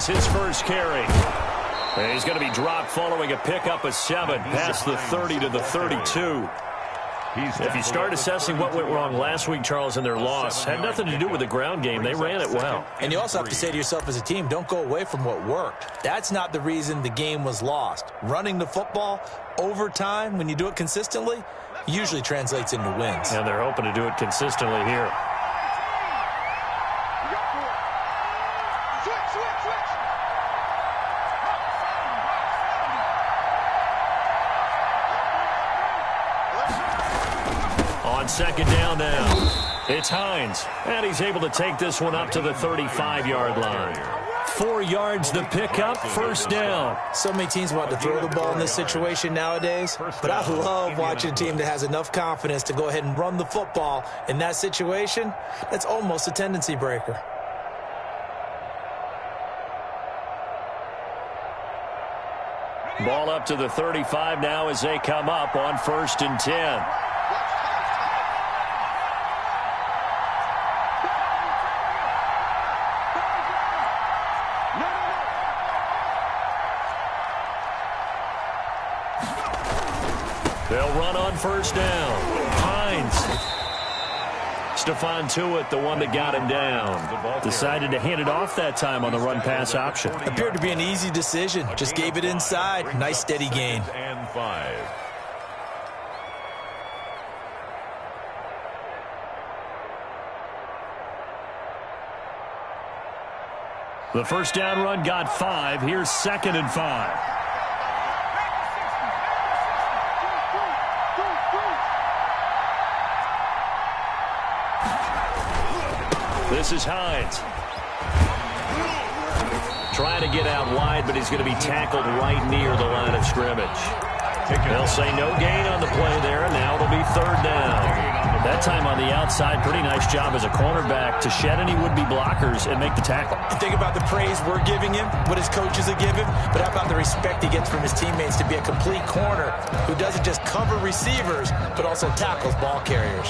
Hines, his first carry. And he's going to be dropped following a pickup of 7 past the 30 to the 32. If you start assessing what went wrong last week, Charles, in their loss, had nothing to do with the ground game. They ran it well. And you also have to say to yourself as a team, don't go away from what worked. That's not the reason the game was lost. Running the football over time, when you do it consistently, usually translates into wins. And they're hoping to do it consistently here. On second down now, it's Hines, and he's able to take this one up to the 35-yard line. 4 yards the pickup, first down. So many teams want to throw the ball in this situation nowadays, but I love watching a team that has enough confidence to go ahead and run the football. In that situation, that's almost a tendency breaker. Ball up to the 35 now as they come up on 1st and 10. They'll run on first down. Hines. Stephon Tuitt, the one that got him down. Decided to hand it off that time on the run-pass option. Appeared to be an easy decision. Just gave it inside. Nice steady gain. And 5. The first down run got 5. Here's 2nd and 5. This is Hines. Trying to get out wide, but he's going to be tackled right near the line of scrimmage. They'll say no gain on the play there, and now it'll be 3rd down. That time on the outside, pretty nice job as a cornerback to shed any would-be blockers and make the tackle. And think about the praise we're giving him, what his coaches are giving, but how about the respect he gets from his teammates to be a complete corner who doesn't just cover receivers, but also tackles ball carriers.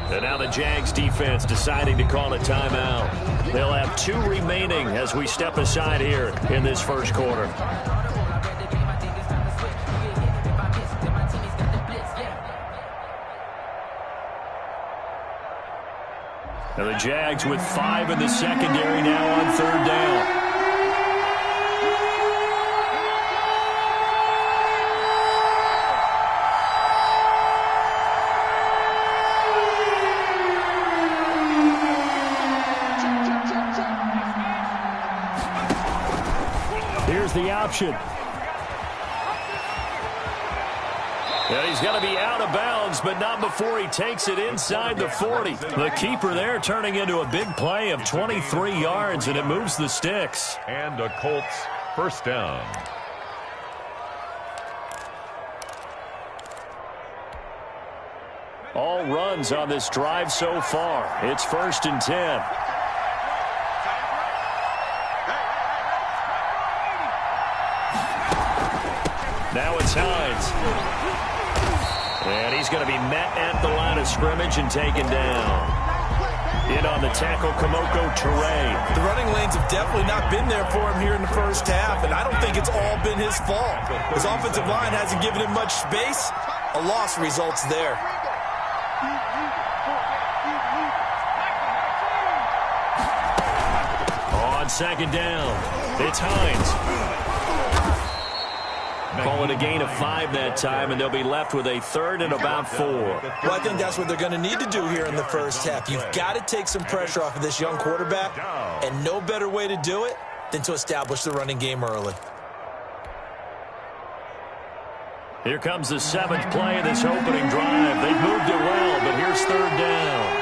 And now the Jags defense deciding to call a timeout. They'll have 2 remaining as we step aside here in this first quarter. Now the Jags with 5 in the secondary now on 3rd down. The option. And he's going to be out of bounds, but not before he takes it inside the 40. The keeper there turning into a big play of 23 yards, and it moves the sticks. And a Colts first down. All runs on this drive so far. It's 1st and 10. Now it's Hines. And he's going to be met at the line of scrimmage and taken down. In on the tackle, Kamoko Toure. The running lanes have definitely not been there for him here in the first half, and I don't think it's all been his fault. His offensive line hasn't given him much space. A loss results there. On second down, it's Hines. Call it a gain of 5 that time, and they'll be left with a 3rd and about 4. Well, I think that's what they're going to need to do here in the first half. You've got to take some pressure off of this young quarterback, and no better way to do it than to establish the running game early. Here comes the 7th play of this opening drive. They've moved it well, but here's 3rd down.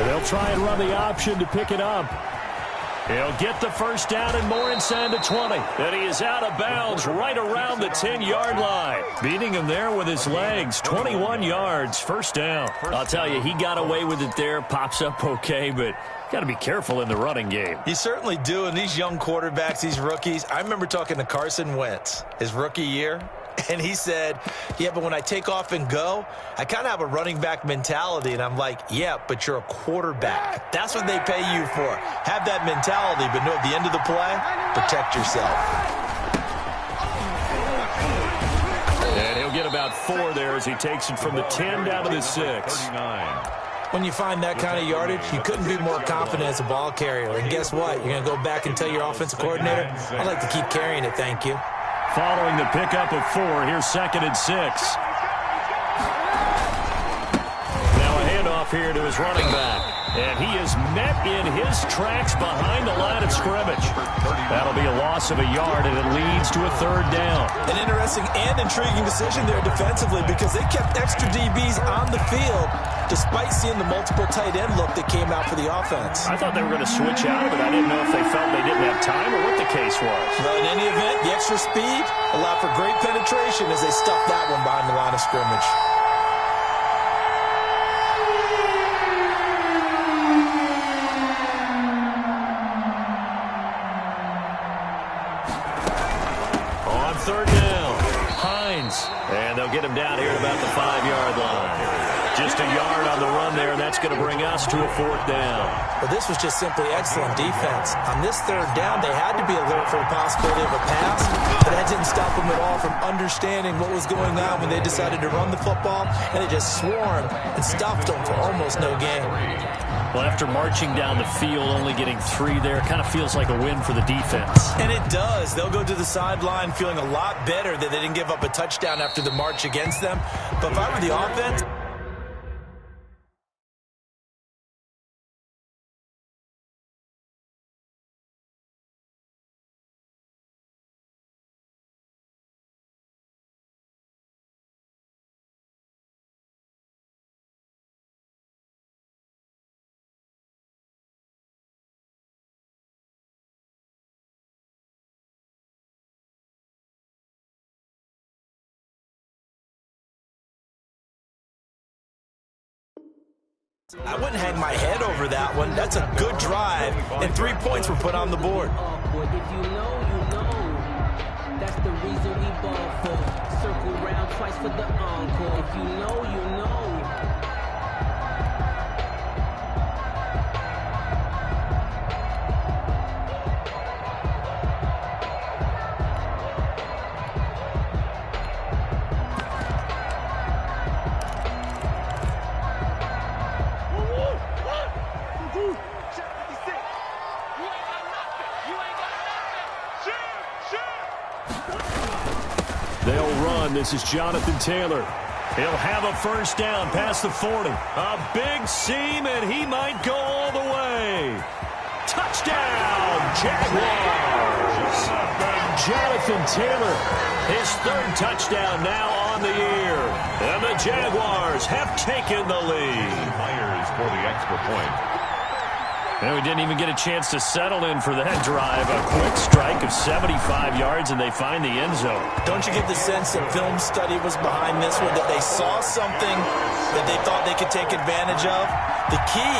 And they'll try and run the option to pick it up. He'll get the first down and more inside the 20. And he is out of bounds right around the 10-yard line. Beating him there with his legs. 21 yards, first down. I'll tell you, he got away with it there. Pops up okay, but got to be careful in the running game. You certainly do. And these young quarterbacks, these rookies, I remember talking to Carson Wentz his rookie year. And he said, yeah, but when I take off and go, I kind of have a running back mentality. And I'm like, yeah, but you're a quarterback. That's what they pay you for. Have that mentality, but no, at the end of the play, protect yourself. And he'll get about 4 there as he takes it from the 10 down to the 6. When you find that kind of yardage, you couldn't be more confident as a ball carrier. And guess what? You're going to go back and tell your offensive coordinator, I'd like to keep carrying it, thank you. Following the pickup of 4, here's 2nd and 6. Now a handoff here to his running back. And he is met in his tracks behind the line of scrimmage. That'll be a loss of a yard, and it leads to a 3rd down. An interesting and intriguing decision there defensively because they kept extra DBs on the field despite seeing the multiple tight end look that came out for the offense. I thought they were going to switch out of it. I didn't know if they felt they didn't have time or what the case was. Well, in any event, the extra speed allowed for great penetration as they stuffed that one behind the line of scrimmage. On 3rd down, Hines. And they'll get him down here at about the 5-yard line. Just a yard on the run there, and that's going to bring us to a 4th down. Well, this was just simply excellent defense. On this 3rd down, they had to be alert for the possibility of a pass, but that didn't stop them at all from understanding what was going on when they decided to run the football, and they just swarmed and stuffed them for almost no gain. Well, after marching down the field, only getting 3 there, it kind of feels like a win for the defense. And it does. They'll go to the sideline feeling a lot better that they didn't give up a touchdown after the march against them. But if I were the offense, I wouldn't hang my head over that one. That's a good drive, and 3 points were put on the board. If you know, you know. That's the reason we ball for. Circle round twice for the encore. If you know, you know. They'll run. This is Jonathan Taylor. He'll have a first down past the 40. A big seam, and he might go all the way. Touchdown, Jaguars! Jonathan Taylor, his 3rd touchdown now on the year. And the Jaguars have taken the lead. Myers for the extra point. And we didn't even get a chance to settle in for that drive. A quick strike of 75 yards, and they find the end zone. Don't you get the sense that film study was behind this one, that they saw something that they thought they could take advantage of? The key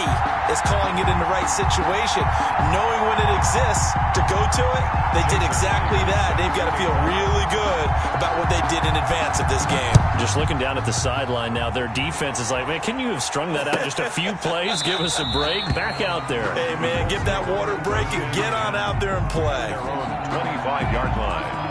is calling it in the right situation. Knowing when it exists to go to it, they did exactly that. They've got to feel really good about what they did in advance of this game. Just looking down at the sideline now, their defense is like, man, can you have strung that out just a few plays? Give us a break. Back out there. Hey, man, give that water break and get on out there and play. 25-yard line.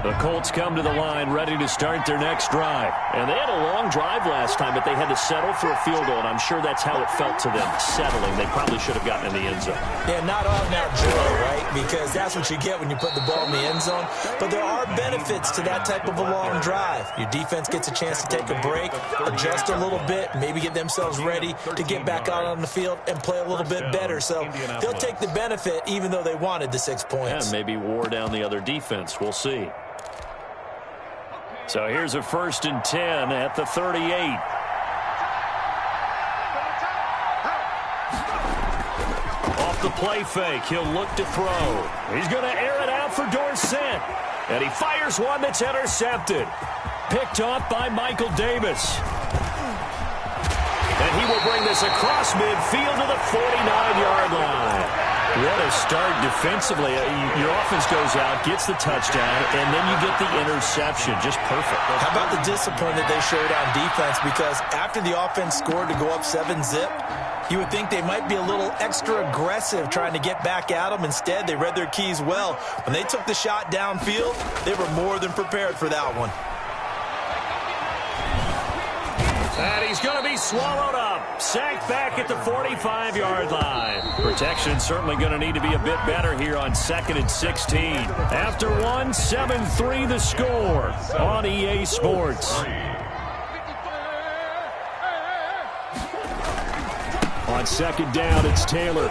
The Colts come to the line ready to start their next drive. And they had a long drive last time, but they had to settle for a field goal, and I'm sure that's how it felt to them, settling. They probably should have gotten in the end zone. Yeah, not all now joy, right? Because that's what you get when you put the ball in the end zone. But there are benefits to that type of a long drive. Your defense gets a chance to take a break, adjust a little bit, maybe get themselves ready to get back out on the field and play a little bit better. So they'll take the benefit even though they wanted the 6 points. And maybe wore down the other defense. We'll see. So here's a 1st and 10 at the 38. Off the play fake, he'll look to throw. He's going to air it out for Dorsett. And he fires one that's intercepted. Picked off by Michael Davis. And he will bring this across midfield to the 49-yard line. What a start defensively. Your offense goes out, gets the touchdown, and then you get the interception. Just perfect. How about the discipline that they showed on defense? Because after the offense scored to go up 7-zip, you would think they might be a little extra aggressive trying to get back at them. Instead, they read their keys well. When they took the shot downfield, they were more than prepared for that one. And he's going to be swallowed up. Sacked back at the 45-yard line. Protection certainly going to need to be a bit better here on 2nd and 16. After one, 7-3 the score on EA Sports. On 2nd down, it's Taylor.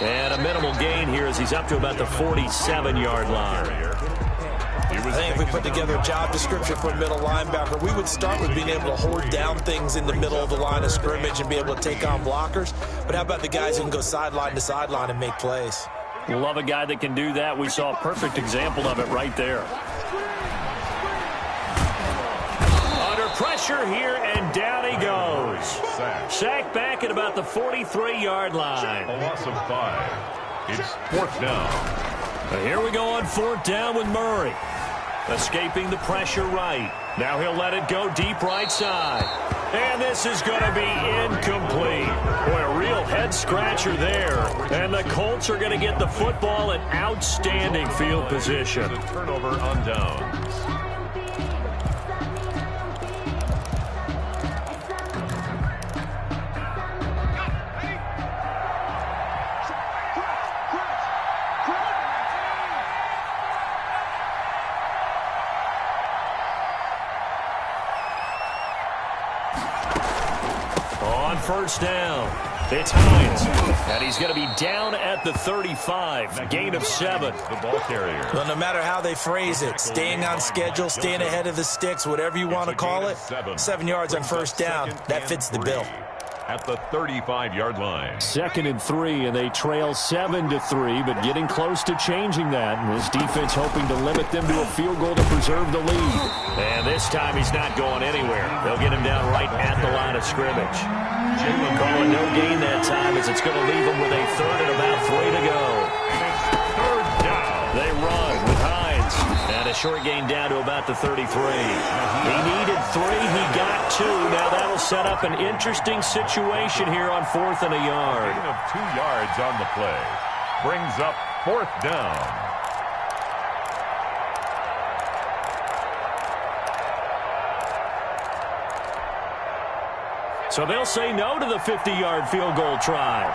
And a minimal gain here as he's up to about the 47-yard line. I think if we put together a job description for a middle linebacker, we would start with being able to hold down things in the middle of the line of scrimmage and be able to take on blockers. But how about the guys who can go sideline to sideline and make plays? Love a guy that can do that. We saw a perfect example of it right there. Under pressure here, and down he goes. Sacked back at about the 43-yard line. A loss of 5. It's 4th down. Here we go on 4th down with Murray. Escaping the pressure right. Now he'll let it go deep right side. And this is going to be incomplete. Boy, a real head-scratcher there. And the Colts are going to get the football in outstanding field position. A turnover on downs. On 1st down, it's Hines. And he's going to be down at the 35. Gain of 7. The ball carrier. Well, no matter how they phrase it, staying on schedule, staying ahead of the sticks, whatever you want to call it, 7 yards on 1st down, that fits the bill. At the 35-yard line. 2nd and 3, and they trail 7-3, but getting close to changing that. And this defense hoping to limit them to a field goal to preserve the lead. And this time he's not going anywhere. They'll get him down right at the line of scrimmage. Jalen calling no gain that time as it's going to leave him with a 3rd and about 3 to go. 3rd down. They run with Hines. And a short gain down to about the 33. He needed 3. He got 2. Now that'll set up an interesting situation here on 4th and a yard. Gain of 2 yards on the play. Brings up 4th down. So they'll say no to the 50-yard field goal try.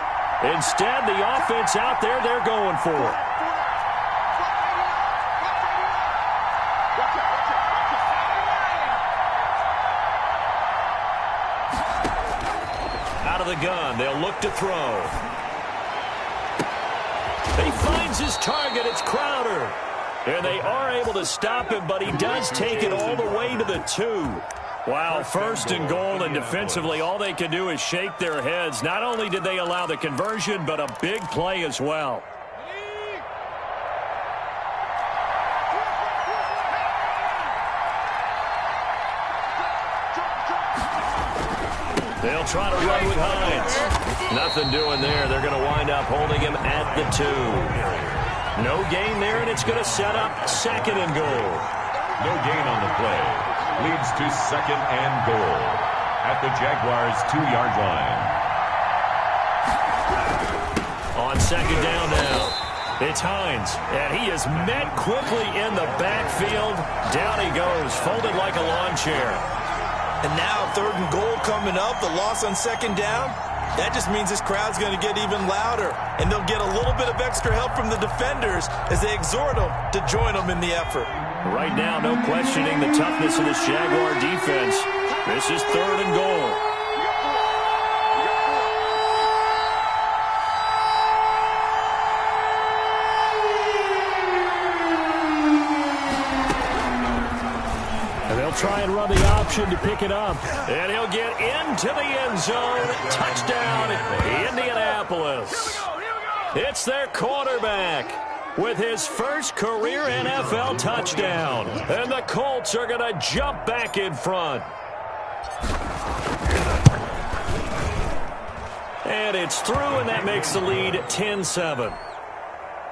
Instead, the offense out there, they're going for it. Out of the gun, they'll look to throw. He finds his target, it's Crowder. And they are able to stop him, but he does take it all the way to the 2. Wow, 1st and goal, and defensively all they can do is shake their heads. Not only did they allow the conversion, but a big play as well. They'll try to run with Hines. Nothing doing there. They're going to wind up holding him at the 2. No gain there, and it's going to set up 2nd and goal. No gain on the play. Leads to 2nd and goal at the Jaguars' 2-yard line. On 2nd down now. It's Hines, and he is met quickly in the backfield. Down he goes, folded like a lawn chair. And now 3rd and goal coming up, the loss on 2nd down. That just means this crowd's going to get even louder, and they'll get a little bit of extra help from the defenders as they exhort them to join them in the effort. Right now, no questioning the toughness of this Jaguar defense. This is 3rd and goal. Try and run the option to pick it up. And he'll get into the end zone. Touchdown, Indianapolis. It's their quarterback with his first career NFL touchdown. And the Colts are going to jump back in front. And it's through, and that makes the lead 10-7.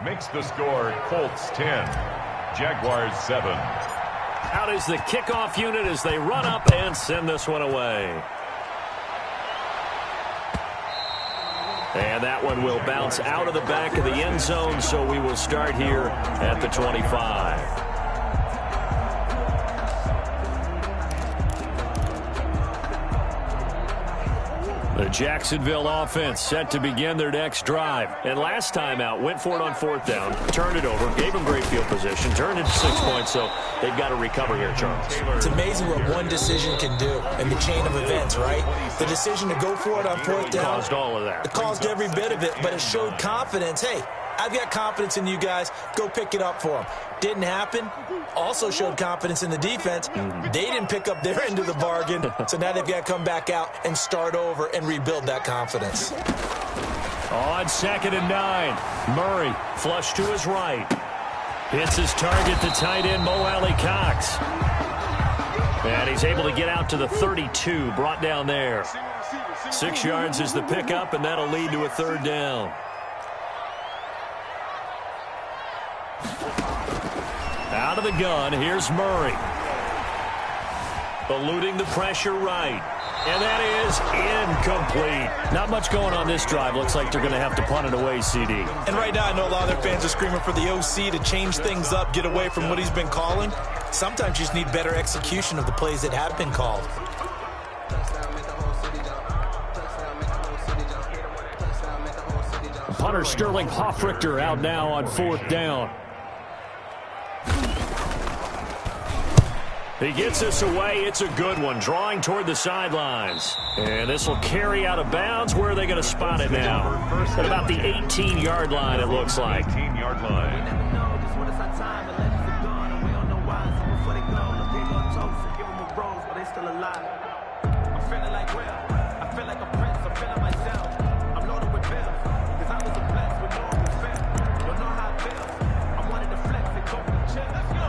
Makes the score Colts 10, Jaguars 7. Out is the kickoff unit as they run up and send this one away. And that one will bounce out of the back of the end zone, so we will start here at the 25. The Jacksonville offense set to begin their next drive. And last time out, went for it on 4th down, turned it over, gave them great field position, turned it to 6 points, so they've got to recover here, Charles. It's amazing what one decision can do in the chain of events, right? The decision to go for it on 4th down. Caused all of that. It caused every bit of it, but it showed confidence. Hey, I've got confidence in you guys. Go pick it up for them. Didn't happen. Also showed confidence in the defense. They didn't pick up their end of the bargain, so now they've got to come back out and start over and rebuild that confidence. On 2nd and 9, Murray flush to his right. Hits his target, the tight end, Mo Alley Cox. And he's able to get out to the 32, brought down there. 6 yards is the pickup, and that'll lead to a 3rd down. Out of the gun, here's Murray. Eluding the pressure right. And that is incomplete. Not much going on this drive. Looks like they're going to have to punt it away, CD. And right now, I know a lot of their fans are screaming for the OC to change things up, get away from what he's been calling. Sometimes you just need better execution of the plays that have been called. Punter Sterling Hoffrichter out now on 4th down. He gets this away. It's a good one. Drawing toward the sidelines. And this will carry out of bounds. Where are they going to spot it now? At about the 18-yard line, it looks like. 18-yard line.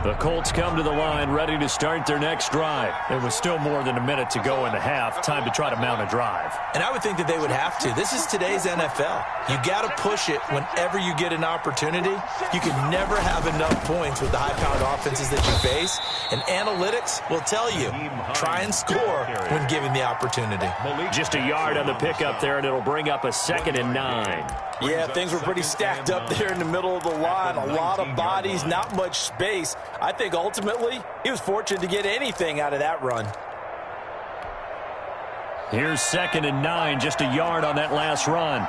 The Colts come to the line ready to start their next drive. There was still more than a minute to go in the half. Time to try to mount a drive. And I would think that they would have to. This is today's NFL. You got to push it whenever you get an opportunity. You can never have enough points with the high-powered offenses that you face. And analytics will tell you, try and score when given the opportunity. Just a yard on the pickup there, and it'll bring up a 2nd and 9. Yeah, things were pretty stacked up there in the middle of the line. A lot of bodies, not much space. I think ultimately he was fortunate to get anything out of that run. Here's 2nd and 9, just a yard on that last run.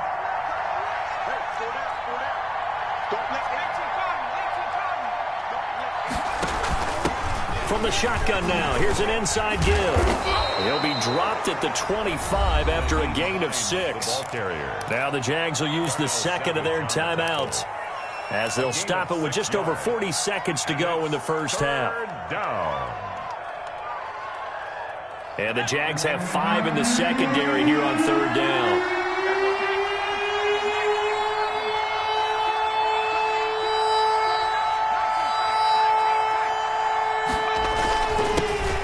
From the shotgun now, here's an inside give. He'll be dropped at the 25 after a gain of 6. Now the Jags will use the 2nd of their timeouts as they'll stop it with just over 40 seconds to go in the first half. And the Jags have 5 in the secondary here on 3rd down.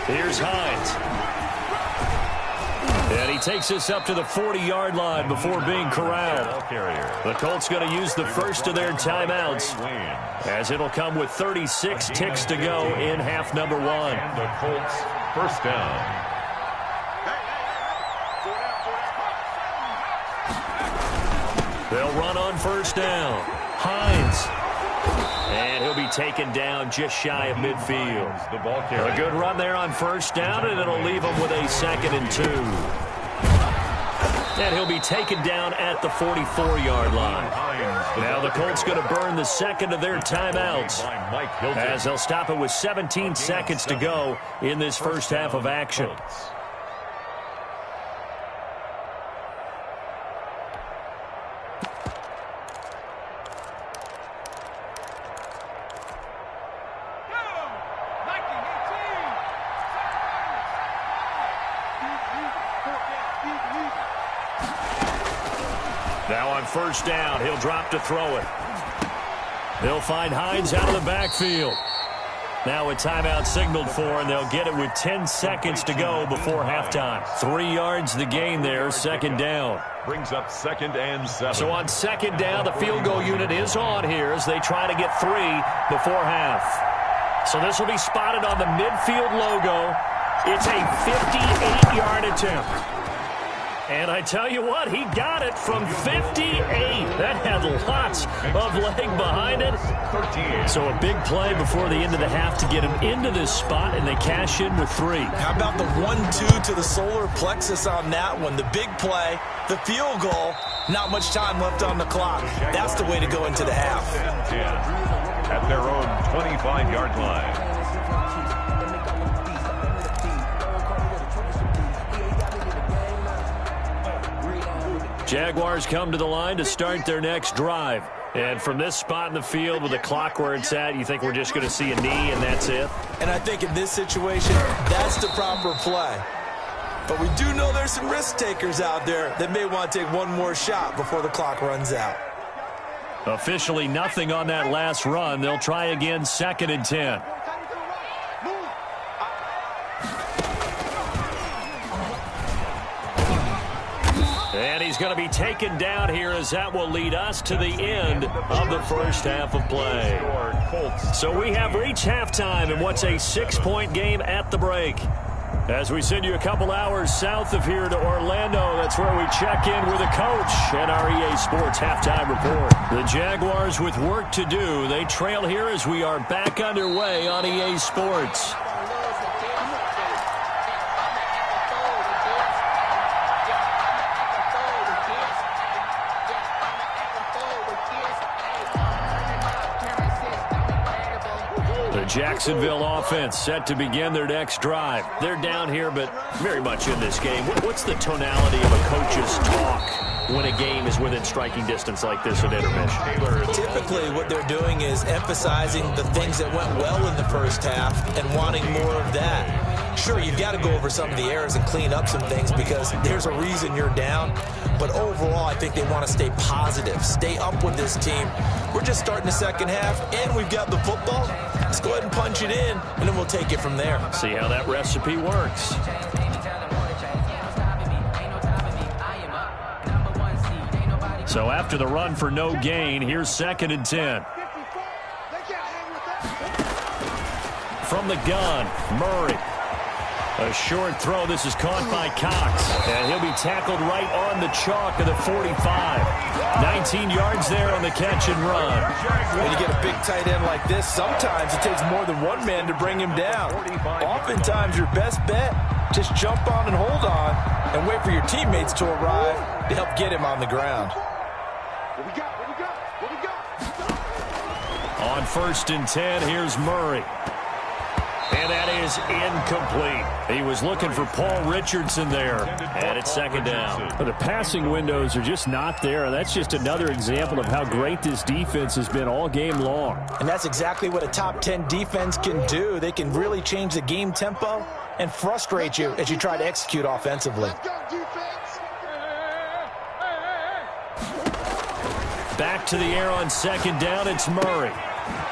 Here's Hines. And he takes this up to the 40-yard line before being corralled. The Colts going to use the first of their timeouts as it'll come with 36 ticks to go in half number 1. And the Colts first down. They'll run on first down. Hines. And he'll be taken down just shy of midfield. A good run there on first down, and it'll leave him with a 2nd and 2. And he'll be taken down at the 44-yard line. Now the Colts going to burn the second of their timeouts, as they'll stop it with 17 seconds to go in this first half of action. Now on first down, he'll drop to throw it. They'll find Hines out of the backfield. Now a timeout signaled for, and they'll get it with 10 seconds to go before halftime. 3 yards the gain there, 2nd down. Brings up 2nd and 7. So on 2nd down, the field goal unit is on here as they try to get 3 before half. So this will be spotted on the midfield logo. It's a 58-yard attempt. And I tell you what, he got it from 58. That had lots of leg behind it. So a big play before the end of the half to get him into this spot, and they cash in with 3. How about the 1-2 to the solar plexus on that one? The big play, the field goal, not much time left on the clock. That's the way to go into the half. At their own 25-yard line. Jaguars come to the line to start their next drive. And from this spot in the field with the clock where it's at, you think we're just going to see a knee and that's it? And I think in this situation, that's the proper play. But we do know there's some risk takers out there that may want to take one more shot before the clock runs out. Officially nothing on that last run. They'll try again, 2nd and 10. And he's going to be taken down here, as that will lead us to the end of the first half of play. So we have reached halftime in what's a 6-point game at the break. As we send you a couple hours south of here to Orlando, that's where we check in with a coach and our EA Sports halftime report. The Jaguars with work to do. They trail here as we are back underway on EA Sports. Jacksonville offense set to begin their next drive. They're down here, but very much in this game. What's the tonality of a coach's talk when a game is within striking distance like this at intermission? Typically, what they're doing is emphasizing the things that went well in the first half and wanting more of that. Sure, you've got to go over some of the errors and clean up some things because there's a reason you're down. But overall, I think they want to stay positive, stay up with this team. We're just starting the second half, and we've got the football. Let's go ahead and punch it in, and then we'll take it from there. See how that recipe works. So after the run for no gain, here's 2nd and 10. From the gun, Murray. A short throw. This is caught by Cox. And he'll be tackled right on the chalk of the 45. 19 yards there on the catch and run. When you get a big tight end like this, sometimes it takes more than one man to bring him down. Oftentimes, your best bet, just jump on and hold on and wait for your teammates to arrive to help get him on the ground. On 1st and 10, here's Murray. And that is incomplete. He was looking for Paul Richardson there. And it's 2nd down. But the passing windows are just not there. And that's just another example of how great this defense has been all game long. And that's exactly what a top 10 defense can do. They can really change the game tempo and frustrate you as you try to execute offensively. Back to the air on 2nd down. It's Murray.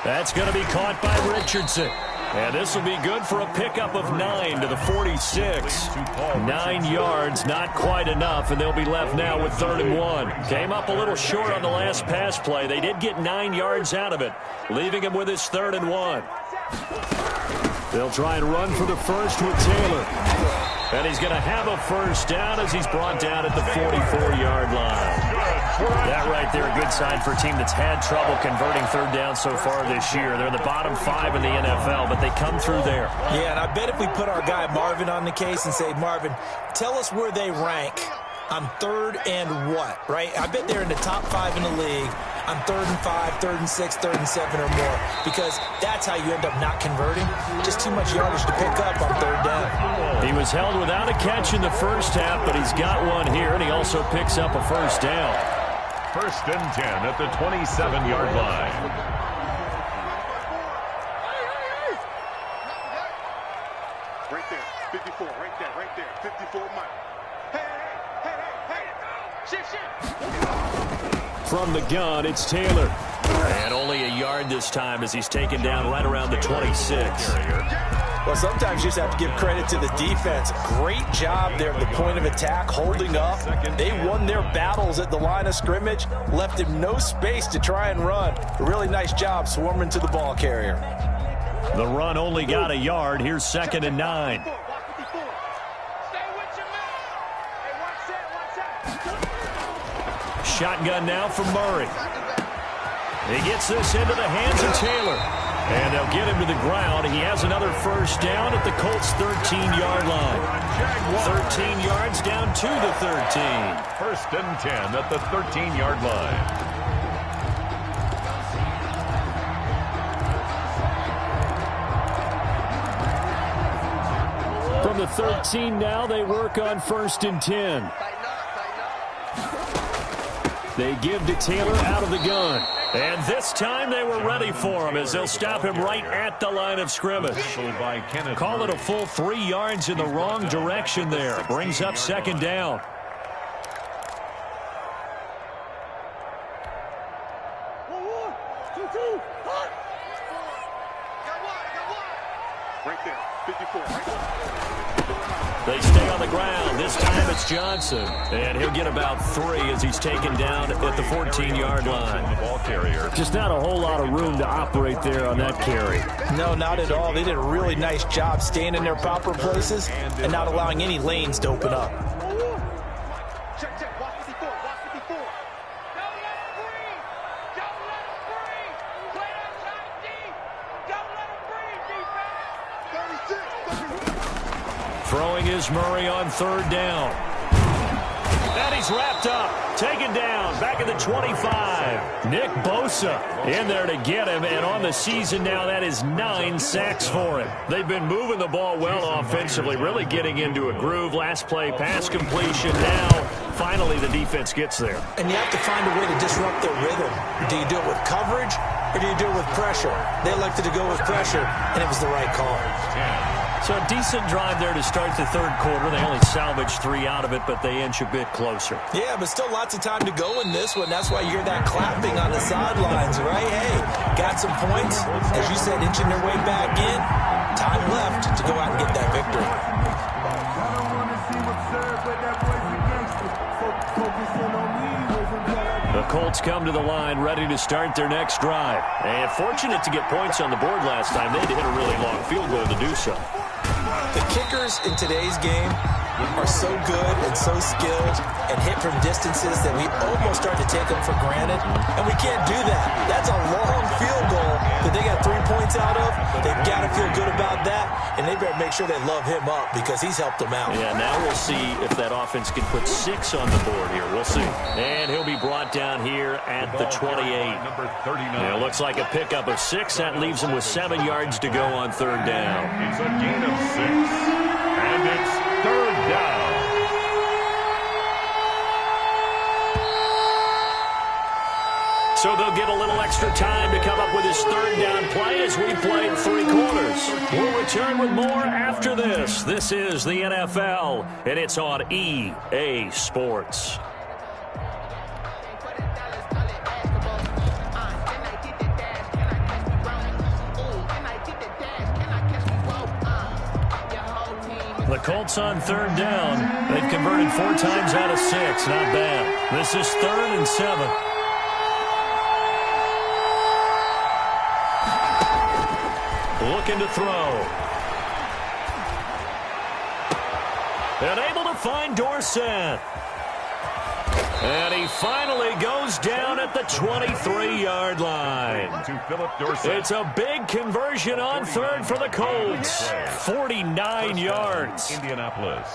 That's going to be caught by Richardson. And this will be good for a pickup of 9 to the 46. 9 yards, not quite enough, and they'll be left now with 3rd and 1. Came up a little short on the last pass play. They did get 9 yards out of it, leaving him with his 3rd and 1. They'll try and run for the first with Taylor. And he's going to have a first down as he's brought down at the 44-yard line. That right there, a good sign for a team that's had trouble converting third down so far this year. They're the bottom 5 in the NFL, but they come through there. Yeah, and I bet if we put our guy Marvin on the case and say, Marvin, tell us where they rank on third and what, right? I bet they're in the top 5 in the league on 3rd and 5, 3rd and 6, 3rd and 7 or more, because that's how you end up not converting. Just too much yardage to pick up on third down. He was held without a catch in the first half, but he's got one here, and he also picks up a first down. 1st and 10 at the 27-yard line. Right there, 54, right there, 54 Mike. Hey, shit. From the gun, it's Taylor. And only a yard this time as he's taken down right around the 26. Well, sometimes you just have to give credit to the defense. Great job there at the point of attack, holding up. They won their battles at the line of scrimmage, left him no space to try and run. A really nice job swarming to the ball carrier. The run only got a yard. Here's 2nd and 9. Shotgun now from Murray. He gets this into the hands of Taylor. And they'll get him to the ground. He has another first down at the Colts' 13-yard line. 13 yards down to the 13. 1st and 10 at the 13-yard line. From the 13 now, they work on 1st and 10. They give to Taylor out of the gun. And this time they were ready for him as they'll stop him right at the line of scrimmage. Call it a full 3 yards in the wrong direction there. Brings up 2nd down. Right there, 54, right there. They stay on the ground. This time it's Johnson. And he'll get about 3 as he's taken down at the 14-yard line. The ball carrier. Just not a whole lot of room to operate there on that carry. No, not at all. They did a really nice job staying in their proper places and not allowing any lanes to open up. Check, watch 54, watch 54. Don't let him breathe. Don't let him breathe. Play outside deep. Don't let him breathe, defense. 36. Throwing is Murray on 3rd down. And he's wrapped up. Taken down. Back at the 25. Nick Bosa in there to get him. And on the season now, that is 9 sacks for him. They've been moving the ball well offensively, really getting into a groove. Last play, pass completion. Now, finally, the defense gets there. And you have to find a way to disrupt their rhythm. Do you do it with coverage or do you do it with pressure? They elected to go with pressure, and it was the right call. So a decent drive there to start the 3rd quarter. They only salvaged 3 out of it, but they inch a bit closer. Yeah, but still lots of time to go in this one. That's why you hear that clapping on the sidelines, right? Hey, got some points. As you said, inching their way back in. Time left to go out and get that victory. The Colts come to the line ready to start their next drive. And fortunate to get points on the board last time. They had to hit a really long field goal to do so. The kickers in today's game are so good and so skilled and hit from distances that we almost start to take them for granted, and we can't do that. That's a long field goal that they got 3 points out of. They've got to feel good about that, and they better make sure they love him up because he's helped them out. Yeah, now we'll see if that offense can put 6 on the board here. We'll see. And he'll be brought down here at the 28. Number 39. Yeah, looks like a pickup of 6. That leaves him with 7 yards to go on 3rd down. It's a gain of 6. And it's 3rd down. So they'll get a little extra time to come up with his 3rd down play as we played 3 quarters. We'll return with more after this. This is the NFL, and it's on EA Sports. The Colts on 3rd down. They've converted 4 times out of 6. Not bad. This is 3rd and 7. Looking to throw. And able to find Dorsett. And he finally goes down at the 23-yard line. It's a big conversion on third for the Colts. 49 yards. Indianapolis.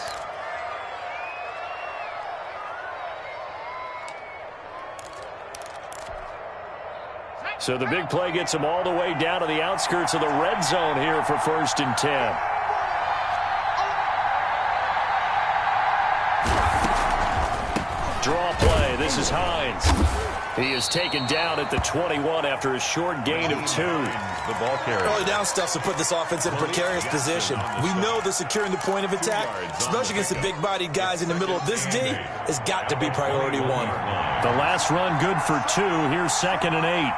So the big play gets him all the way down to the outskirts of the red zone here for 1st and 10. Draw play. This is Hines. He is taken down at the 21 after a short gain of 2. The ball carrier. Early down stuff to put this offense in a precarious position. We know that securing the point of attack, especially against the big-bodied guys in the middle of this D, has got to be priority 1. The last run good for 2. Here's 2nd and 8.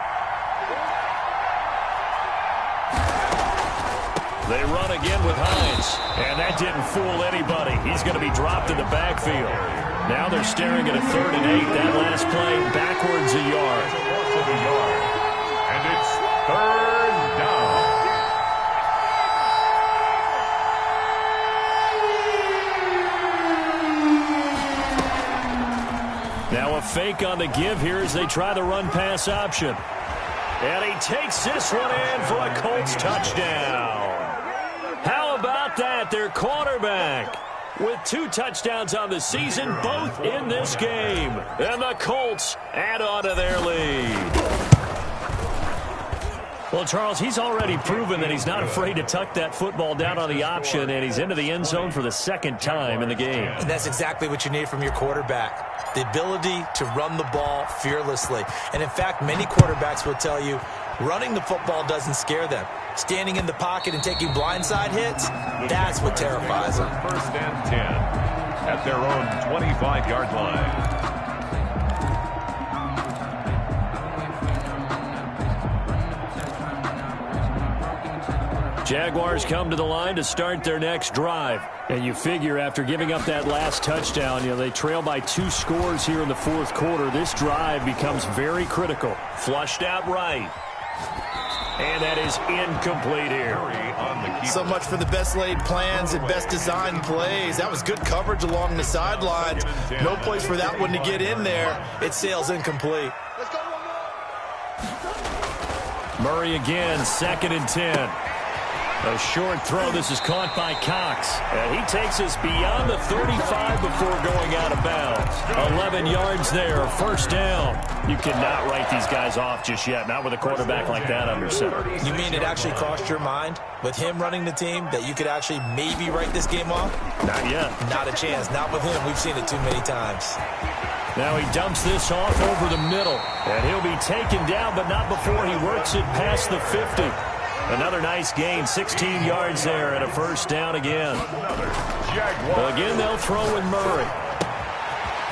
They run again with Hines, and that didn't fool anybody. He's going to be dropped in the backfield. Now they're staring at a 3rd and 8. That last play backwards a yard. And it's 3rd down. Now a fake on the give here as they try the run-pass option. And he takes this one in for a Colts touchdown. How about that? Their quarterback with 2 touchdowns on the season, both in this game. And the Colts add on to their lead. Well, Charles, he's already proven that he's not afraid to tuck that football down on the option, and he's into the end zone for the 2nd time in the game. And that's exactly what you need from your quarterback. The ability to run the ball fearlessly. And in fact, many quarterbacks will tell you running the football doesn't scare them. Standing in the pocket and taking blindside hits, that's what terrifies them. 1st and 10 at their own 25-yard line. Jaguars come to the line to start their next drive. And you figure after giving up that last touchdown, they trail by 2 scores here in the 4th quarter. This drive becomes very critical. Flushed out right. And that is incomplete here. So much for the best laid plans and best designed plays. That was good coverage along the sidelines. No place for that one to get in there. It sails incomplete. Murray again, 2nd and 10. A short throw. This is caught by Cox. And he takes us beyond the 35 before going out of bounds. 11 yards there, 1st down. You cannot write these guys off just yet, not with a quarterback like that under center. You mean it actually crossed your mind with him running the team that you could actually maybe write this game off? Not yet. Not a chance. Not with him. We've seen it too many times. Now he dumps this off over the middle. And he'll be taken down, but not before he works it past the 50. Another nice gain, 16 yards there, and a 1st down again. Again, they'll throw in Murray.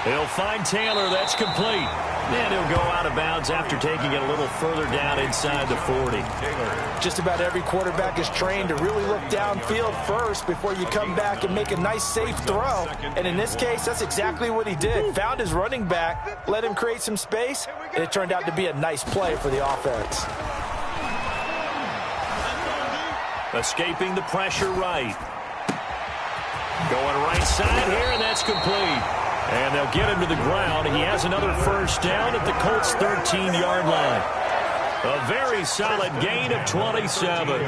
He'll find Taylor. That's complete. And he'll go out of bounds after taking it a little further down inside the 40. Just about every quarterback is trained to really look downfield first before you come back and make a nice, safe throw. And in this case, that's exactly what he did. Found his running back, let him create some space, and it turned out to be a nice play for the offense. Escaping the pressure right. Going right side here, and that's complete. And they'll get him to the ground. He has another 1st down at the Colts' 13-yard line. A very solid gain of 27. Right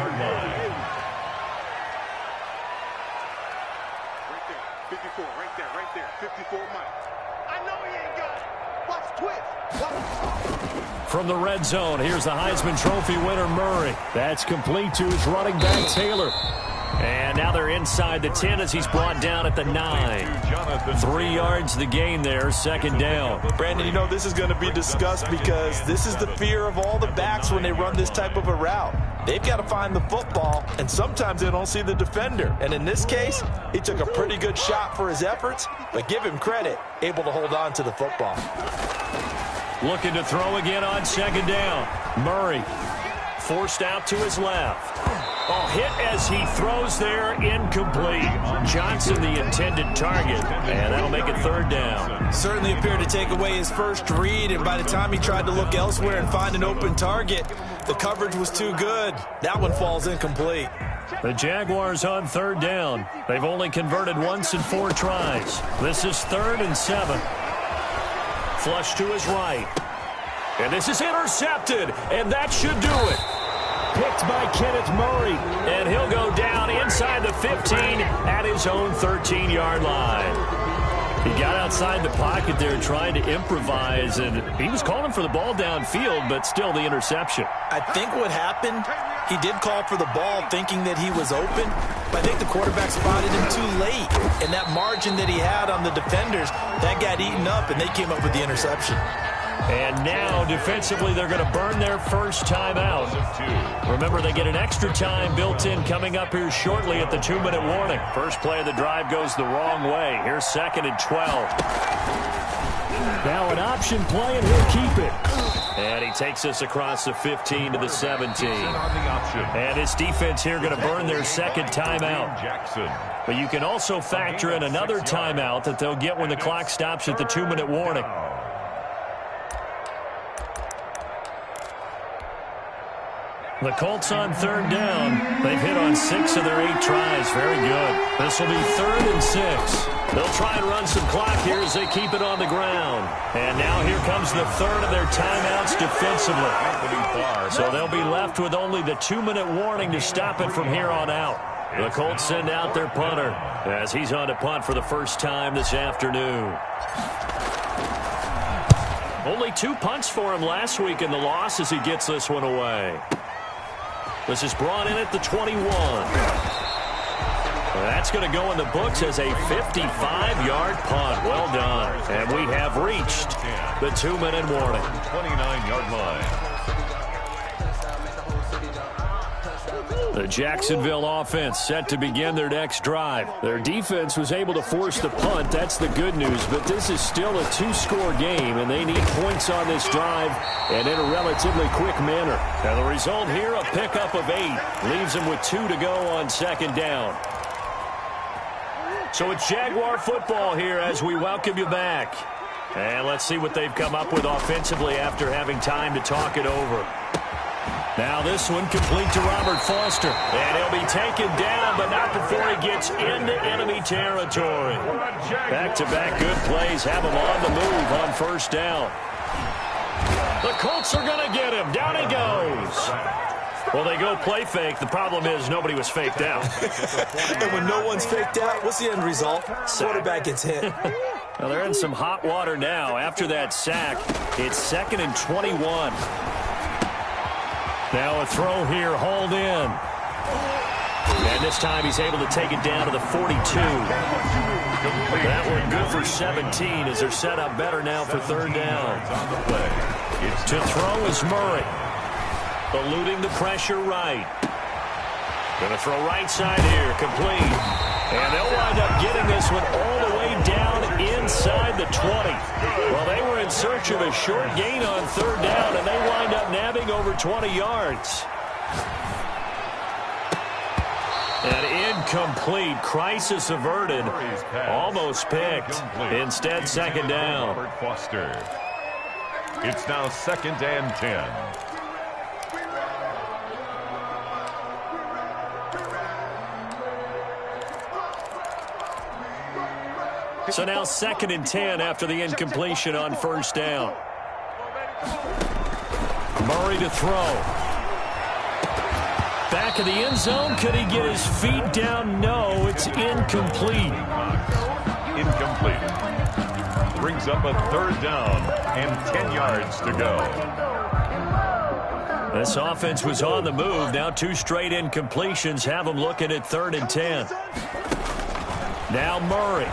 there, 54, right there, 54 Mike. I know he ain't got it. Watch twist. Watch. From the red zone, here's the Heisman Trophy winner, Murray. That's complete to his running back, Taylor. And now they're inside the 10 as he's brought down at the 9. 3 yards the gain there, 2nd down. Brandon, this is going to be discussed because this is the fear of all the backs when they run this type of a route. They've got to find the football, and sometimes they don't see the defender. And in this case, he took a pretty good shot for his efforts, but give him credit, able to hold on to the football. Looking to throw again on 2nd down. Murray forced out to his left. Oh, hit as he throws there, incomplete. Johnson, the intended target, and that'll make it 3rd down. Certainly appeared to take away his first read, and by the time he tried to look elsewhere and find an open target, the coverage was too good. That one falls incomplete. The Jaguars on 3rd down. They've only converted once in 4 tries. This is 3rd and 7. flush to his right. And this is intercepted, and that should do it. Picked by Kenneth Murray. And he'll go down inside the 15 at his own 13-yard line. He got outside the pocket there trying to improvise, and he was calling for the ball downfield, but still the interception. I think what happened, he did call for the ball thinking that he was open, but I think the quarterback spotted him too late. And that margin that he had on the defenders, that got eaten up, and they came up with the interception. And now, defensively, they're going to burn their first time out. Remember, they get an extra time built in coming up here shortly at the 2-minute warning. First play of the drive goes the wrong way. Here's 2nd and 12. Now an option play, and he'll keep it. And he takes us across the 15 to the 17. And his defense here going to burn their second timeout. But you can also factor in another timeout that they'll get when the clock stops at the 2-minute warning. The Colts on 3rd down. They've hit on 6 of their 8 tries. Very good. This will be 3rd and 6. They'll try and run some clock here as they keep it on the ground. And now here comes the 3rd of their timeouts defensively. So they'll be left with only the 2-minute warning to stop it from here on out. The Colts send out their punter as he's on to punt for the first time this afternoon. Only 2 punts for him last week in the loss as he gets this one away. This is brought in at the 21. That's going to go in the books as a 55-yard punt. Well done. And we have reached the 2-minute warning. 29-yard line. The Jacksonville offense set to begin their next drive. Their defense was able to force the punt. That's the good news. But this is still a 2-score game, and they need points on this drive and in a relatively quick manner. And the result here, a pickup of 8. Leaves them with 2 to go on 2nd down. So it's Jaguar football here as we welcome you back. And let's see what they've come up with offensively after having time to talk it over. Now this one complete to Robert Foster. And he'll be taken down, but not before he gets into enemy territory. Back-to-back good plays have him on the move on 1st down. The Colts are going to get him. Down he goes. Well, they go play fake. The problem is nobody was faked out. And when no one's faked out, what's the end result? Quarterback gets hit. Well, they're in some hot water now. After that sack, it's 2nd and 21. Now a throw here, hauled in. And this time he's able to take it down to the 42. That one good for 17 as they're set up better now for 3rd down. To throw is Murray. Eluding the pressure right. Going to throw right side here, complete. And they'll wind up getting this one all the way down inside the 20. Well, they were in search of a short gain on 3rd down, and they wind up nabbing over 20 yards. And incomplete. Crisis averted. Almost picked. Instead, 2nd down. It's now 2nd and 10. So now 2nd and 10 after the incompletion on 1st down. Murray to throw. Back of the end zone. Could he get his feet down? No, it's incomplete. Incomplete. Brings up a 3rd down and 10 yards to go. This offense was on the move. Now 2 straight incompletions have them looking at 3rd and 10. Now Murray.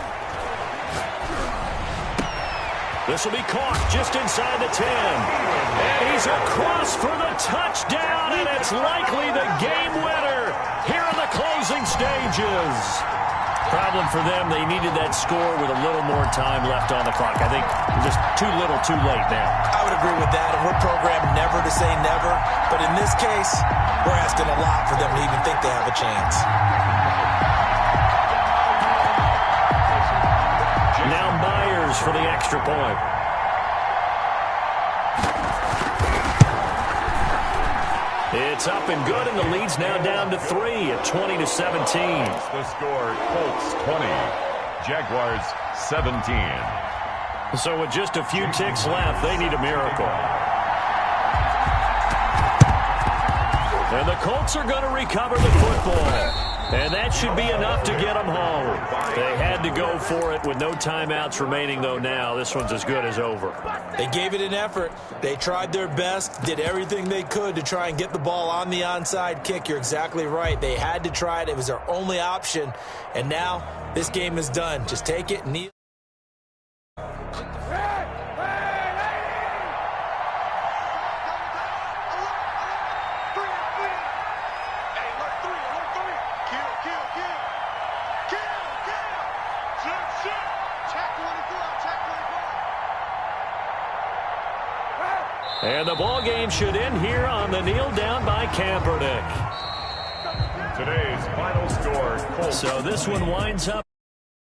This will be caught just inside the 10. And he's across for the touchdown, and it's likely the game winner here in the closing stages. Problem for them, they needed that score with a little more time left on the clock. I think just too little, too late now. I would agree with that, and we're programmed never to say never. But in this case, we're asking a lot for them to even think they have a chance. Now Myers for the extra point. It's up and good, and the lead's now down to 3 at 20-17. The score, Colts 20, Jaguars 17. So with just a few ticks left, they need a miracle. And the Colts are going to recover the football. And that should be enough to get them home. They had to go for it with no timeouts remaining, though, now. This one's as good as over. They gave it an effort. They tried their best, did everything they could to try and get the ball on the onside kick. You're exactly right. They had to try it. It was their only option. And now this game is done. Just take it and kneel. And the ball game should end here on the kneel down by Kaepernick. Today's final score, Colts. So this one winds up